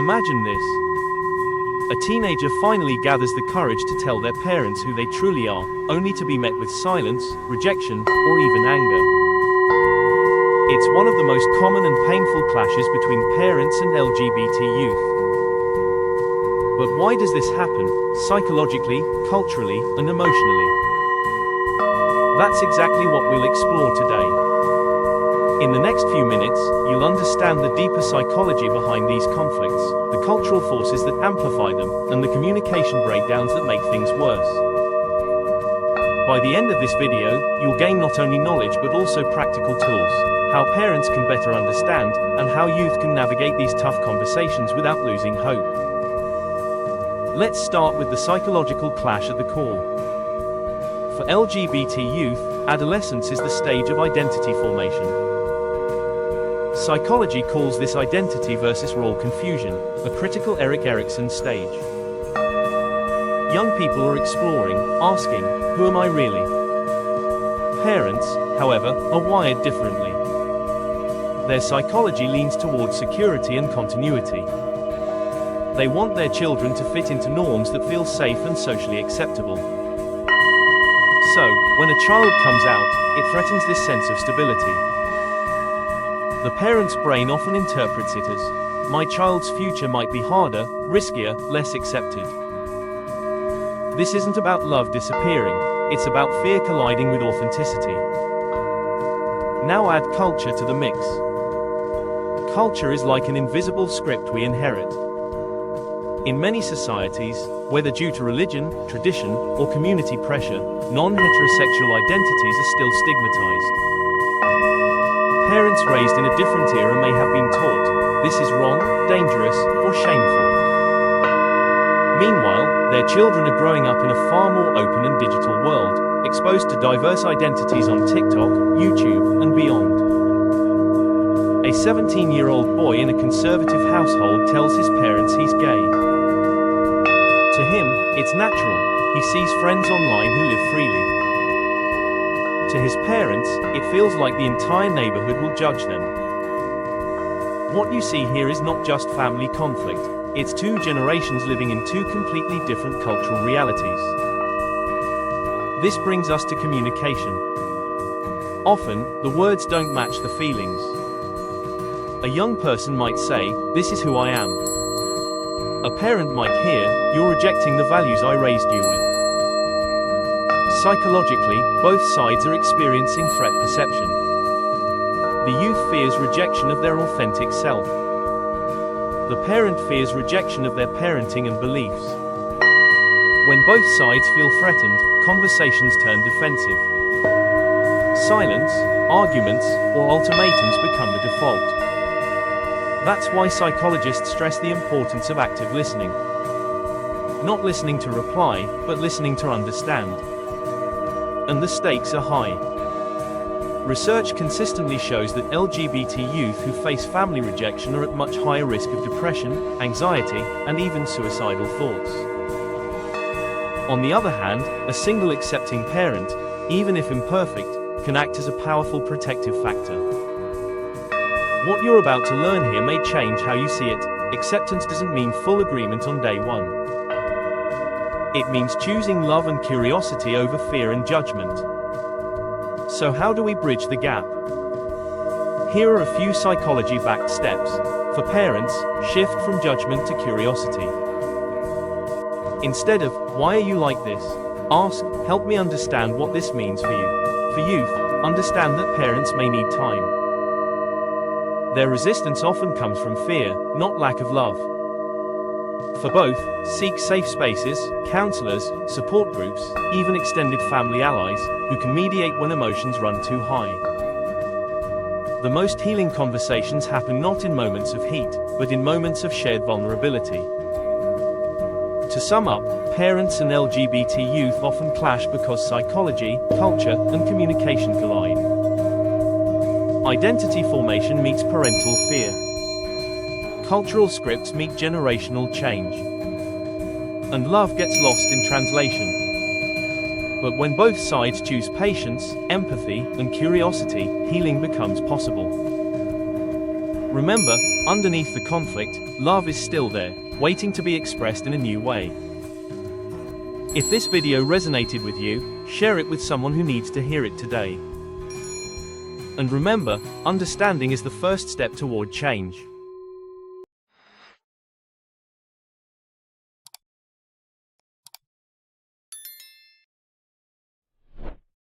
Imagine this. A teenager finally gathers the courage to tell their parents who they truly are, only to be met with silence, rejection, or even anger. It's one of the most common and painful clashes between parents and LGBT youth. But why does this happen, psychologically, culturally, and emotionally? That's exactly what we'll explore today. In the next few minutes, you'll understand the deeper psychology behind these conflicts, the cultural forces that amplify them, and the communication breakdowns that make things worse. By the end of this video, you'll gain not only knowledge but also practical tools, how parents can better understand, and how youth can navigate these tough conversations without losing hope. Let's start with the psychological clash at the core. For LGBT youth, adolescence is the stage of identity formation. Psychology calls this identity versus role confusion, a critical Erik Erikson stage. Young people are exploring, asking, who am I really? Parents, however, are wired differently. Their psychology leans towards security and continuity. They want their children to fit into norms that feel safe and socially acceptable. So, when a child comes out, it threatens this sense of stability. The parent's brain often interprets it as, my child's future might be harder, riskier, less accepted. This isn't about love disappearing, it's about fear colliding with authenticity. Now add culture to the mix. Culture is like an invisible script we inherit. In many societies, whether due to religion, tradition, or community pressure, non-heterosexual identities are still stigmatized. Parents raised in a different era may have been taught, this is wrong, dangerous, or shameful. Meanwhile, their children are growing up in a far more open and digital world, exposed to diverse identities on TikTok, YouTube, and beyond. A 17-year-old boy in a conservative household tells his parents he's gay. To him, it's natural. He sees friends online who live freely. To his parents, it feels like the entire neighborhood will judge them. What you see here is not just family conflict, it's two generations living in two completely different cultural realities. This brings us to communication. Often, the words don't match the feelings. A young person might say, this is who I am. A parent might hear, you're rejecting the values I raised you with. Psychologically, both sides are experiencing threat perception. The youth fears rejection of their authentic self. The parent fears rejection of their parenting and beliefs. When both sides feel threatened, conversations turn defensive. Silence, arguments, or ultimatums become the default. That's why psychologists stress the importance of active listening. Not listening to reply, but listening to understand. And the stakes are high. Research consistently shows that LGBT youth who face family rejection are at much higher risk of depression, anxiety, and even suicidal thoughts. On the other hand, a single accepting parent, even if imperfect, can act as a powerful protective factor. What you're about to learn here may change how you see it. Acceptance doesn't mean full agreement on day one. It means choosing love and curiosity over fear and judgment. So how do we bridge the gap? Here are a few psychology-backed steps. For parents, shift from judgment to curiosity. Instead of, why are you like this? Ask, help me understand what this means for you. For youth, understand that parents may need time. Their resistance often comes from fear, not lack of love. For both, seek safe spaces, counselors, support groups, even extended family allies, who can mediate when emotions run too high. The most healing conversations happen not in moments of heat, but in moments of shared vulnerability. To sum up, parents and LGBT youth often clash because psychology, culture, and communication collide. Identity formation meets parental fear. Cultural scripts meet generational change. And love gets lost in translation. But when both sides choose patience, empathy, and curiosity, healing becomes possible. Remember, underneath the conflict, love is still there, waiting to be expressed in a new way. If this video resonated with you, share it with someone who needs to hear it today. And remember, understanding is the first step toward change.